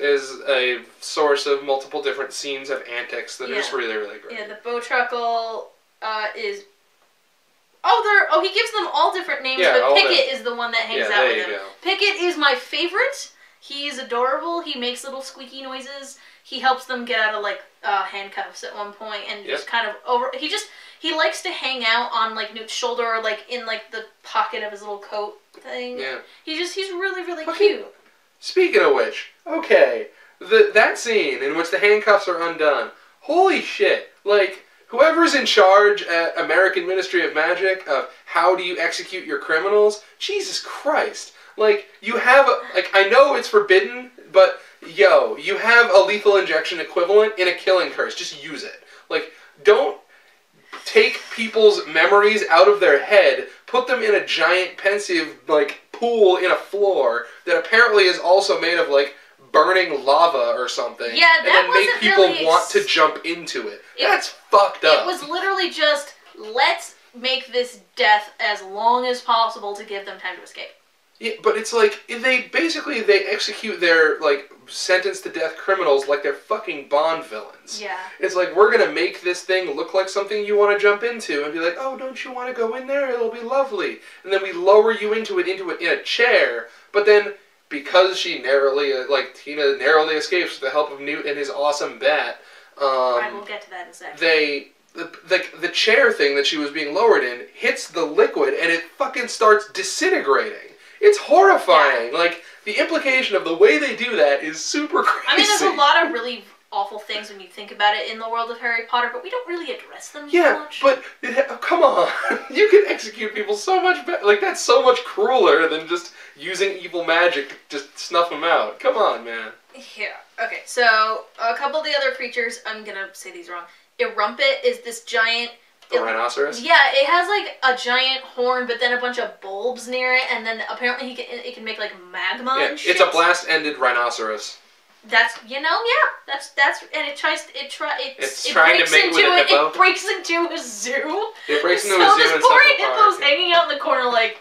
a source of multiple different scenes of antics that are just really, really great. Yeah, the bowtruckle is. He gives them all different names, but Pickett is the one that hangs out with him. Pickett is my favorite. He's adorable. He makes little squeaky noises. He helps them get out of like handcuffs at one point, and just kind of he likes to hang out on like Newt's shoulder or like in like the pocket of his little coat thing. Yeah. He's really, really cute. Speaking of which, that scene in which the handcuffs are undone. Holy shit! Like, whoever's in charge at American Ministry of Magic of how do you execute your criminals, Jesus Christ. Like, you have, I know it's forbidden, but, yo, you have a lethal injection equivalent in a killing curse. Just use it. Like, don't take people's memories out of their head, put them in a giant pensive, like, pool in a floor that apparently is also made of, like, burning lava or something. Yeah, that and then make people want to jump into it. That's fucked up. It was literally just, let's make this death as long as possible to give them time to escape. Yeah, but it's like, they execute their, like, sentenced to death criminals like they're fucking Bond villains. Yeah. It's like, we're gonna make this thing look like something you want to jump into and be like, oh, don't you want to go in there? It'll be lovely. And then we lower you into it in a chair, but then, because Tina narrowly escapes with the help of Newt and his awesome bat, I will get to that in a second. The chair thing that she was being lowered in hits the liquid and it fucking starts disintegrating. It's horrifying. Yeah. Like, the implication of the way they do that is super crazy. I mean, there's a lot of really awful things when you think about it in the world of Harry Potter, but we don't really address them much. Yeah, but come on. You can execute people so much better. Like, that's so much crueler than just using evil magic to just snuff them out. Come on, man. Yeah. Okay, so a couple of the other creatures, I'm going to say these wrong. Erumpet is this giant... The rhinoceros? Yeah, it has like a giant horn, but then a bunch of bulbs near it, and then apparently it can make like magma and shit. It's a blast-ended rhinoceros. That's and it tries it's trying to mate with a hippo. It breaks into a zoo. It breaks into a zoo in Central Park. So this poor hippo's hanging out in the corner like,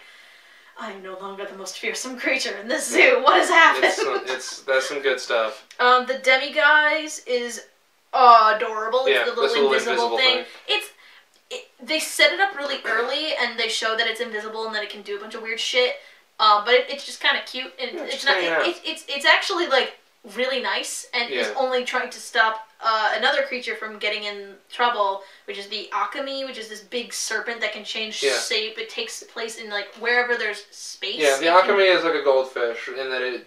I'm no longer the most fearsome creature in this zoo. What has happened? That's some good stuff. The Demiguise is adorable. It's the little invisible thing. They set it up really early, and they show that it's invisible and that it can do a bunch of weird shit. But it's just kind of cute, and it's actually like really nice and Yeah. is only trying to stop another creature from getting in trouble, which is the Akami, which is this big serpent that can change shape. It takes place in like wherever there's space. Yeah, the Akami is like a goldfish in that it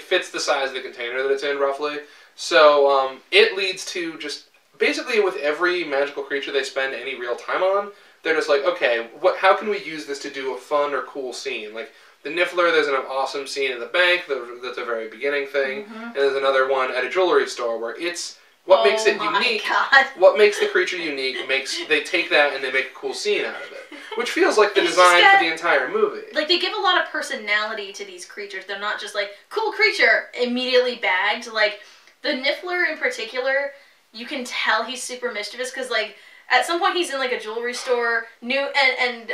fits the size of the container that it's in roughly. So it leads to just basically with every magical creature they spend any real time on, they're just like, okay, how can we use this to do a fun or cool scene? Like the Niffler, there's an awesome scene in the bank. That's a very beginning thing, and there's another one at a jewelry store where it's what makes it unique. God. What makes the creature unique they take that and they make a cool scene out of it, which feels like the design for the entire movie. Like they give a lot of personality to these creatures. They're not just like cool creature immediately bagged. Like the Niffler in particular, you can tell he's super mischievous because like. At some point, he's in like a jewelry store. Newt and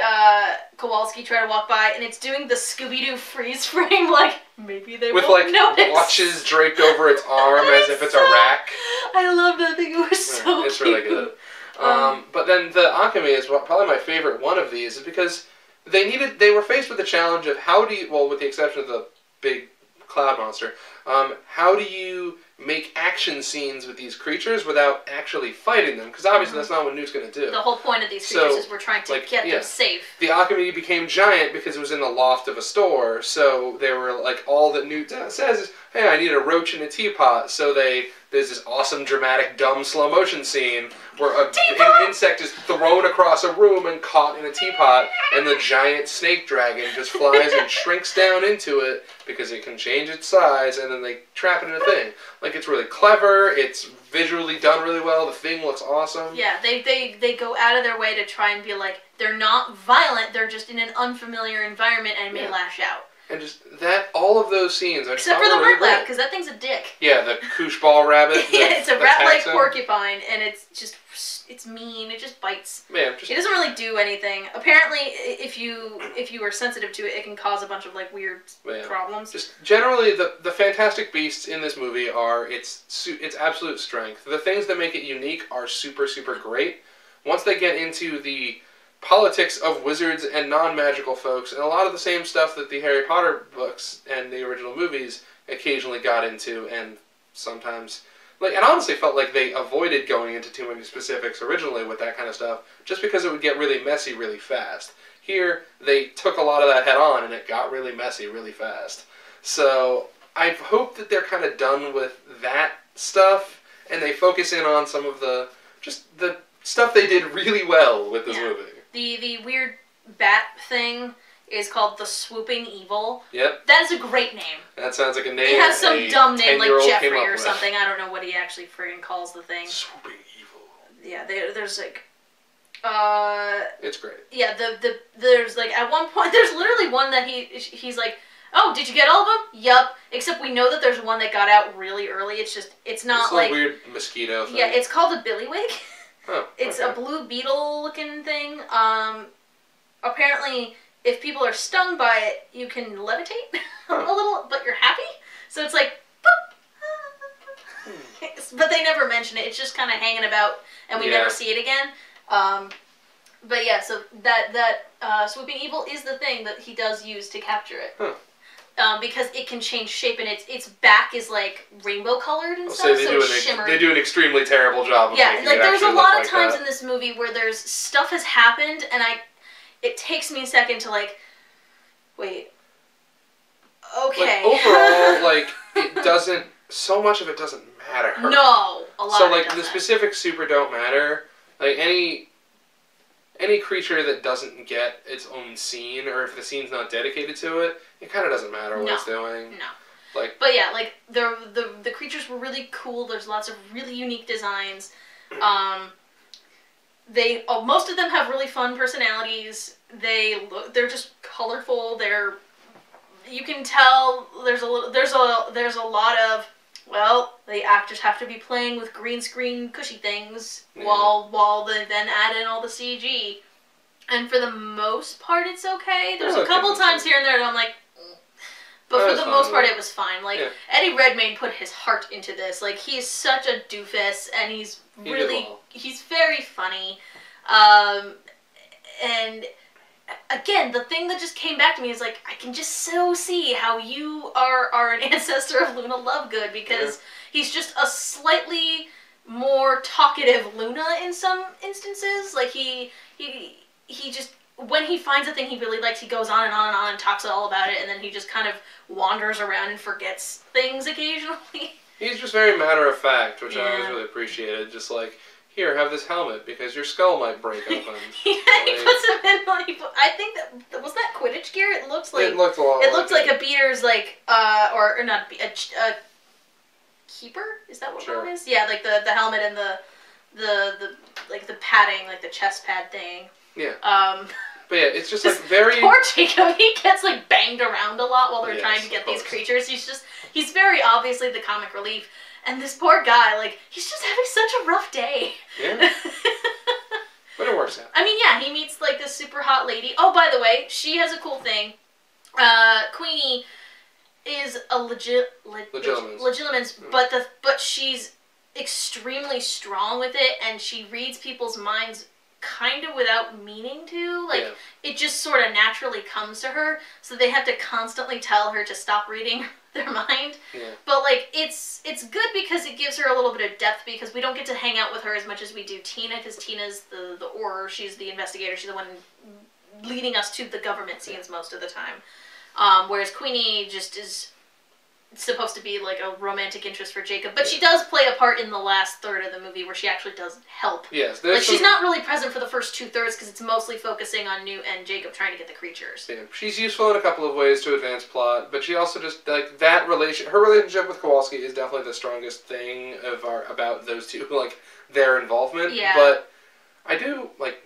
Kowalski try to walk by, and it's doing the Scooby-Doo freeze frame. Like maybe they won't notice. With like watches draped over its arm as if it's a rack. I love that thing. It was so It's cute. really good. But then the Akami is probably my favorite one of these, is because they were faced with the challenge of with the exception of the big cloud monster, how do you make action scenes with these creatures without actually fighting them? Because obviously that's not what Newt's going to do. The whole point of these creatures is we're trying to get them safe. The Akami became giant because it was in the loft of a store, so they were like, all that Newt says is, hey, I need a roach in a teapot, so there's this awesome, dramatic, dumb slow motion scene where an insect is thrown across a room and caught in a teapot, and the giant snake dragon just flies and shrinks down into it because it can change its size, and then they trap it in a thing. Like, it's really clever, it's visually done really well, the thing looks awesome. Yeah, they go out of their way to try and be like, they're not violent, they're just in an unfamiliar environment and may lash out. And just all of those scenes are except for the Murtlac, because that thing's a dick. Yeah, the koosh ball rabbit. Yeah, it's a rat-like porcupine, and it's mean. It just bites. Man, it doesn't really do anything. Apparently, if you are sensitive to it, it can cause a bunch of like weird problems. Just generally, the fantastic beasts in this movie are its absolute strength. The things that make it unique are super, super great. Once they get into the politics of wizards and non-magical folks, and a lot of the same stuff that the Harry Potter books and the original movies occasionally got into, and sometimes, and honestly felt like they avoided going into too many specifics originally with that kind of stuff, just because it would get really messy really fast. Here, they took a lot of that head on, and it got really messy really fast. So, I hope that they're kind of done with that stuff, and they focus in on some of the stuff they did really well with this movie. The weird bat thing is called the Swooping Evil. Yep. That is a great name. That sounds like a name. It has some dumb name like Jeffrey or with. something. I don't know what he actually friggin' calls the thing. Swooping Evil. Yeah, there's like... It's great. Yeah, there's like, at one point, there's literally one that he's like, oh, did you get all of them? Yup. Except we know that there's one that got out really early. It's not like... a weird mosquito thing. Yeah, it's called a billywig. Oh, it's a blue beetle looking thing. Apparently, if people are stung by it, you can levitate a little, but you're happy. So it's like, boop. But they never mention it. It's just kind of hanging about, and we never see it again. But yeah, so that Swooping Evil is the thing that he does use to capture it. Huh. Because it can change shape, and its back is like rainbow colored and stuff, so it's shimmery. They do an extremely terrible job of making like it there's a lot of times that. in this movie where there's stuff has happened, and it takes me a second to like, wait, okay. Like, overall, it doesn't. So much of it doesn't matter. No, a lot. So of it doesn't. The specifics super don't matter. Like any creature that doesn't get its own scene, or if the scene's not dedicated to it, it kind of doesn't matter what it's doing. No. But yeah, like the creatures were really cool. There's lots of really unique designs. Most of them have really fun personalities. They're just colorful. You can tell there's a lot of, well, the actors have to be playing with green screen cushy things while they then add in all the CG. And for the most part, it's okay. There's a couple times here and there that I'm like, but for the most part, it was fine. Like, Eddie Redmayne put his heart into this. Like, he is such a doofus, and he's very funny. And again, the thing that just came back to me is like, I can just so see how you are an ancestor of Luna Lovegood, because he's just a slightly more talkative Luna in some instances. Like he just, when he finds a thing he really likes, he goes on and on and on and talks all about it, and then he just kind of wanders around and forgets things occasionally. He's just very matter of fact, which I always really appreciated. Just like, here, have this helmet because your skull might break open. He puts him in like, I think that was that Quidditch gear. It looks like it looked a lot. It looked like a beater's, like or not a keeper. Is that what it is? Yeah, like the helmet and the like the padding, like the chest pad thing. Yeah. But yeah, it's just like very... Poor Jacob, he gets like banged around a lot while they're trying to get these creatures. He's very obviously the comic relief. And this poor guy, like, he's just having such a rough day. Yeah. But it works out. I mean, yeah, he meets like this super hot lady. Oh, by the way, she has a cool thing. Queenie is a legilimens, but she's extremely strong with it, and she reads people's minds kind of without meaning to. Like, it just sort of naturally comes to her, so they have to constantly tell her to stop reading their mind. Yeah. But like, it's good because it gives her a little bit of depth, because we don't get to hang out with her as much as we do Tina, because Tina's the Auror, she's the investigator, she's the one leading us to the government scenes most of the time. Whereas Queenie just is supposed to be like a romantic interest for Jacob, but she does play a part in the last third of the movie where she actually does help. Yes, like she's not really present for the first 2/3 because it's mostly focusing on Newt and Jacob trying to get the creatures. Yeah, she's useful in a couple of ways to advance plot, but she also just like that her relationship with Kowalski is definitely the strongest thing about those two, like their involvement. Yeah. But I do like.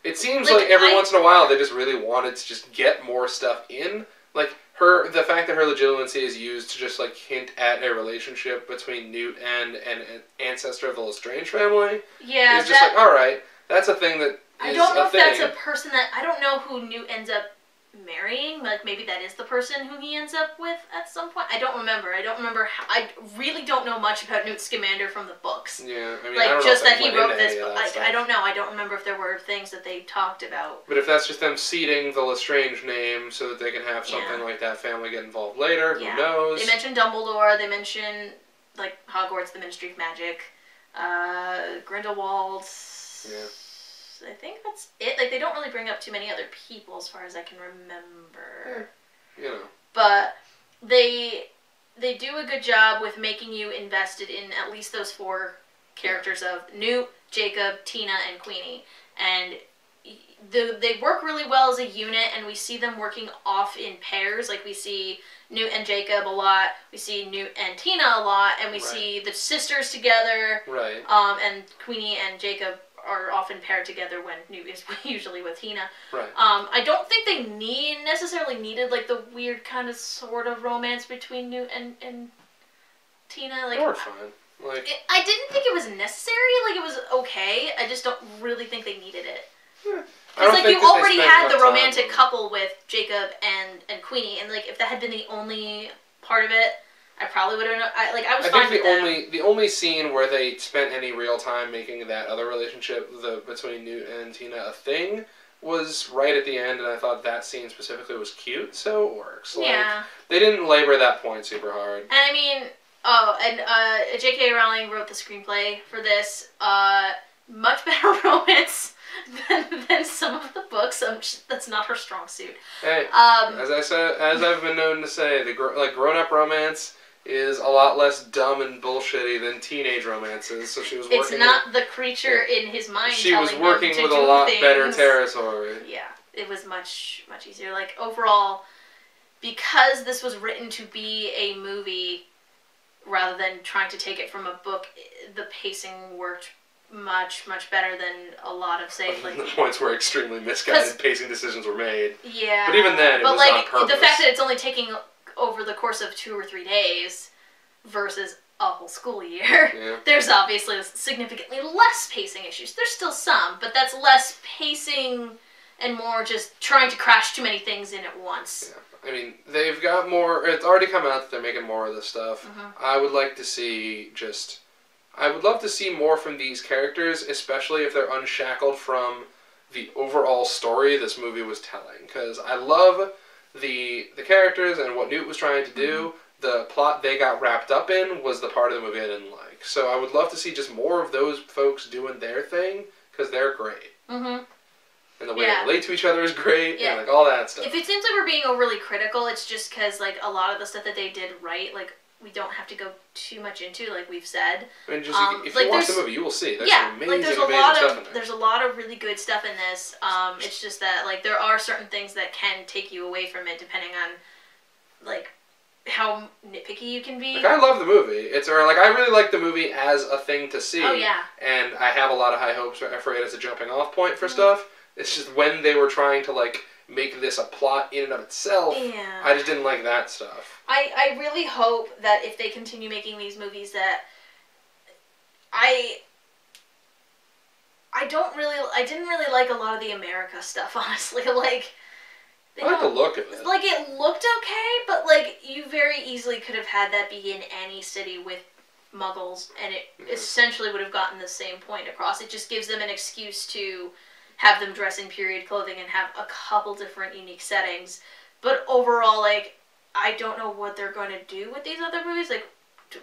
It seems like every once in a while they just really wanted to just get more stuff in, like. The fact that her legitimacy is used to just like hint at a relationship between Newt and an ancestor of the Lestrange family. Yeah, is just like, all right, that's a thing that is I don't know if thing. that's a person that I don't know who Newt ends up marrying. Like maybe that is the person who he ends up with at some point. I don't remember. I really don't know much about Newt Scamander from the books. Yeah, I mean, like I don't just know if that he wrote this. But I don't know. I don't remember if there were things that they talked about. But if that's just them seeding the Lestrange name so that they can have something like that family get involved later, who knows? They mention Dumbledore. They mention like Hogwarts, the Ministry of Magic, Grindelwald. Yeah. I think that's it. Like, they don't really bring up too many other people as far as I can remember. You know. But they do a good job with making you invested in at least those 4 characters of Newt, Jacob, Tina, and Queenie. And they work really well as a unit, and we see them working off in pairs. Like, we see Newt and Jacob a lot, we see Newt and Tina a lot, and we see the sisters together. Right. And Queenie and Jacob are often paired together when Newt is usually with Tina. Right. I don't think they necessarily needed like the weird kind of sort of romance between Newt and Tina. Like, they were fine. Like, I didn't think it was necessary. Like, it was okay. I just don't really think they needed it. Because like you already had the romantic couple with Jacob and Queenie, and like if that had been the only part of it, I probably would have. I was fine with that. The only scene where they spent any real time making that other relationship, between Newt and Tina, a thing, was right at the end, and I thought that scene specifically was cute, so it works. Like, yeah. They didn't labor that point super hard. And I mean, J.K. Rowling wrote the screenplay for this. Much better romance than some of the books. That's not her strong suit. Hey, as I've been known to say, the grown-up romance is a lot less dumb and bullshitty than teenage romances. So she was working. It's not the creature in his mind. She was working with a lot better territory. Yeah, it was much easier. Like overall, because this was written to be a movie rather than trying to take it from a book, the pacing worked much better than a lot of like the points where extremely misguided pacing decisions were made. Yeah, but even then, it was on purpose. The fact that it's only taking over the course of 2 or 3 days versus a whole school year, there's obviously significantly less pacing issues. There's still some, but that's less pacing and more just trying to crash too many things in at once. Yeah. I mean, they've got more. It's already come out that they're making more of this stuff. I would like to see I would love to see more from these characters, especially if they're unshackled from the overall story this movie was telling. Because I love the characters and what Newt was trying to do. The plot they got wrapped up in was the part of the movie I didn't like. So I would love to see just more of those folks doing their thing, because they're great. Mm-hmm. And the way they relate to each other is great, and like all that stuff. If it seems like we're being overly critical, it's just because like a lot of the stuff that they did right, like we don't have to go too much into, like we've said. I mean, just if you watch the movie, you will see. There's some amazing, there's a lot of really good stuff in this. It's just that like there are certain things that can take you away from it, depending on like how nitpicky you can be. Like, I love the movie. I really like the movie as a thing to see. Oh yeah. And I have a lot of high hopes for it as a jumping off point for stuff. It's just when they were trying to like make this a plot in and of itself, I just didn't like that stuff. I really hope that if they continue making these movies that I didn't really like a lot of the America stuff, honestly. Like I like the look of it. Like it looked okay, but like you very easily could have had that be in any city with Muggles, and it essentially would have gotten the same point across. It just gives them an excuse to have them dress in period clothing and have a couple different unique settings. But overall, like, I don't know what they're going to do with these other movies. Like,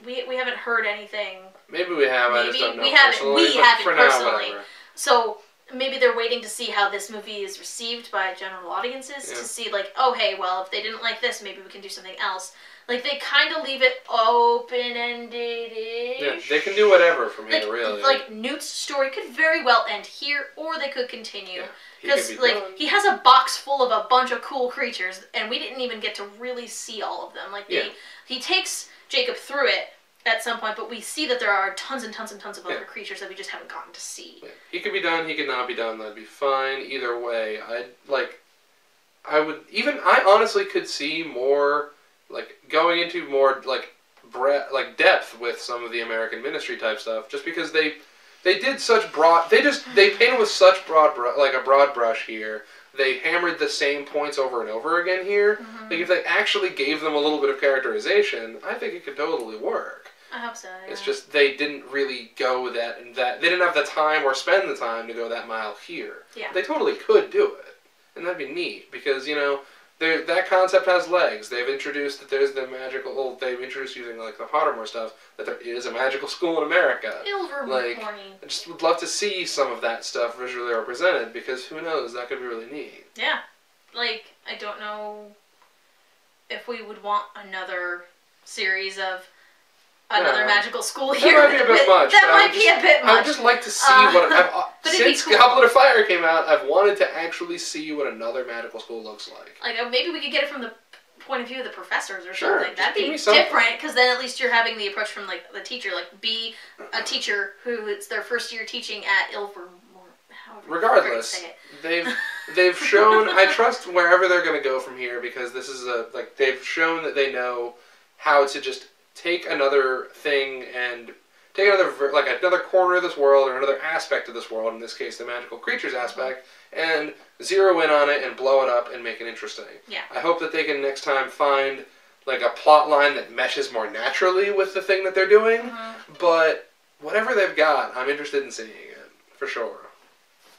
we haven't heard anything. Maybe we have. I just don't know we personally. haven't for personally. Now, so maybe they're waiting to see how this movie is received by general audiences to see, like, oh, hey, well, if they didn't like this, maybe we can do something else. Like, they kind of leave it open-ended-ish. Yeah, they can do whatever from here, really. Like, Newt's story could very well end here, or they could continue. Because, be he has a box full of a bunch of cool creatures, and we didn't even get to really see all of them. Like, he takes Jacob through it at some point, but we see that there are tons and tons and tons of other creatures that we just haven't gotten to see. Yeah. He could be done, he could not be done, that'd be fine. Either way, I honestly could see more, like, going into more, like, depth with some of the American ministry type stuff, just because they did such broad, they painted with such a broad brush here. They hammered the same points over and over again here. Like, if they actually gave them a little bit of characterization, I think it could totally work. I hope so, yeah. It's just they didn't really go that. They didn't have the time or spend the time to go that mile here. Yeah. They totally could do it. And that'd be neat, because, that concept has legs. They've introduced that there's the magical. Well, they've introduced using like the Pottermore stuff that there is a magical school in America. Like, I just would love to see some of that stuff visually represented, because who knows, that could be really neat. Yeah, like I don't know if we would want another series of another magical school here. That might be a bit much. That might be a bit much. I would just like to see since Goblet of Fire came out, I've wanted to actually see what another magical school looks like. Like, maybe we could get it from the point of view of the professors or something. That'd be something different, because then at least you're having the approach from, like, the teacher. Like, be a teacher who it's their first year teaching at Ilvermorny. Regardless, they've shown, I trust wherever they're going to go from here, because this is they've shown that they know how to just take another thing and take another corner of this world, or another aspect of this world, in this case the magical creatures aspect, and zero in on it and blow it up and make it interesting. Yeah. I hope that they can next time find like a plot line that meshes more naturally with the thing that they're doing, but whatever they've got, I'm interested in seeing it, for sure.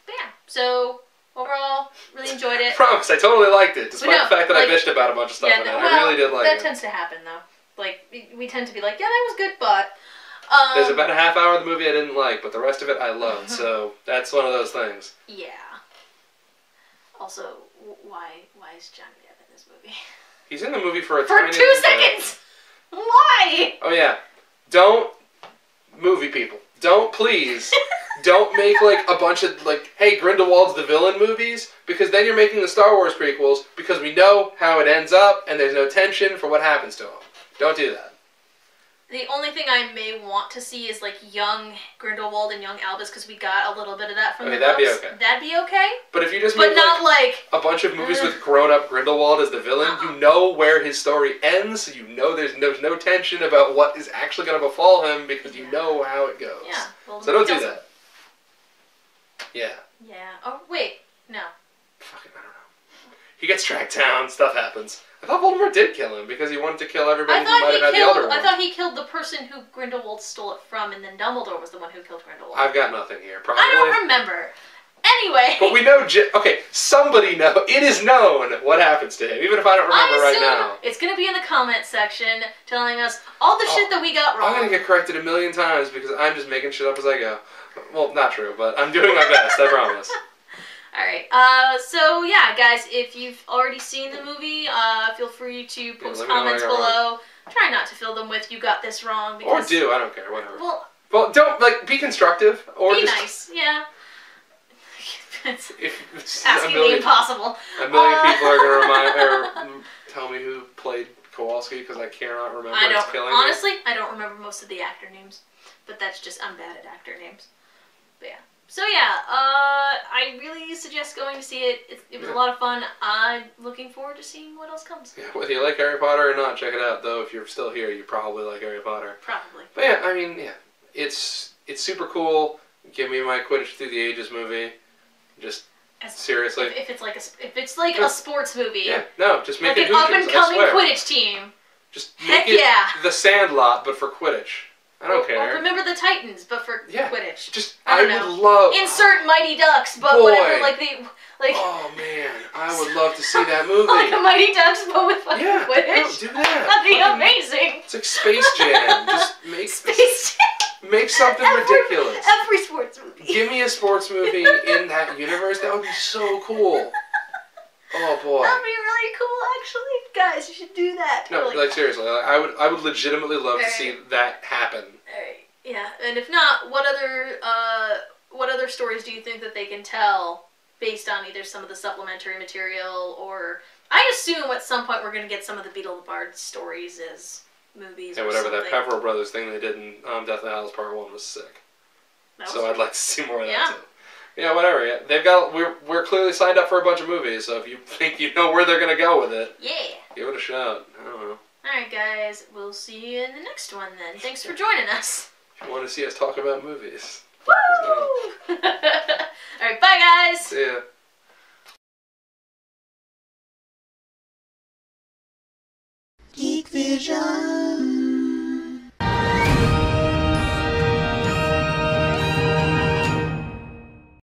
But yeah, so overall, really enjoyed it. Promise, I totally liked it, despite the fact that I bitched about a bunch of stuff in it. I really did like it. That tends to happen, though. Like, we tend to be like, yeah, that was good, but... There's about a half hour of the movie I didn't like, but the rest of it I loved, so that's one of those things. Yeah. Also, why is Johnny Depp in this movie? He's in the movie for 2 seconds! Why? Oh yeah. Movie people, please, don't make like a bunch of like, hey, Grindelwald's the villain movies, because then you're making the Star Wars prequels, because we know how it ends up, and there's no tension for what happens to him. Don't do that. The only thing I may want to see is, like, young Grindelwald and young Albus, because we got a little bit of that from the books. That'd be okay. That'd be okay. But if you just make, like, a bunch of movies with grown-up Grindelwald as the villain, you know where his story ends, so you know there's no tension about what is actually going to befall him, because you know how it goes. Yeah. Well, so don't do that. Yeah. Yeah. Oh, wait. No. Fucking, I don't know. He gets tracked down, stuff happens. I thought Voldemort did kill him, because he wanted to kill everybody who might have had the Elder Wand. I thought he killed the person who Grindelwald stole it from, and then Dumbledore was the one who killed Grindelwald. I've got nothing here. Probably. I don't remember. Anyway. But we know, okay, somebody know. It is known what happens to him, even if I don't remember right now. It's going to be in the comment section telling us all the shit that we got wrong. I'm going to get corrected a million times because I'm just making shit up as I go. Well, not true, but I'm doing my best, I promise. Alright, so yeah, guys, if you've already seen the movie, feel free to post comments below. Try not to fill them with, you got this wrong. Because, or do, I don't care, whatever. Well, don't, like, be constructive. Or be just, nice, yeah. If asking the impossible. A million people are going to tell me who played Kowalski because I cannot remember. Honestly, I don't remember most of the actor names. But that's just, I'm bad at actor names. But yeah. So yeah, I really suggest going to see it. It was a lot of fun. I'm looking forward to seeing what else comes. Yeah, whether you like Harry Potter or not, check it out. Though if you're still here, you probably like Harry Potter. Probably. But yeah, I mean, yeah, it's super cool. Give me my Quidditch Through the Ages movie. Just seriously. If it's like a sports movie. Yeah, no, just make like it an up and coming Quidditch team. Just make it The Sandlot, but for Quidditch. I don't care. Or Remember the Titans, but for Quidditch. Just I would love insert Mighty Ducks, but whatever. Like. Oh man, I would love to see that movie. Like a Mighty Ducks, but with fucking Quidditch. Do that. That'd be amazing. It's like Space Jam. Just make Space Jam. Make something ridiculous. Every sports movie. Give me a sports movie in that universe. That would be so cool. Oh boy. That'd be really cool, actually. Guys, you should do that. No, like seriously, I would legitimately love to see that happen. Alright. Yeah, and if not, what other stories do you think that they can tell based on either some of the supplementary material or I assume at some point we're gonna get some of the Beetle the Bard stories as movies. And whatever that Pepperell Brothers thing they did in Deathly Hallows Part 1 was sick. So I'd like to see more of that too. Yeah, whatever. Yeah, they've got. We're clearly signed up for a bunch of movies. So if you think you know where they're gonna go with it, give it a shot. I don't know. All right, guys. We'll see you in the next one then. Thanks for joining us. If you want to see us talk about movies. Woo! All right, bye, guys. See ya. Geek Vision.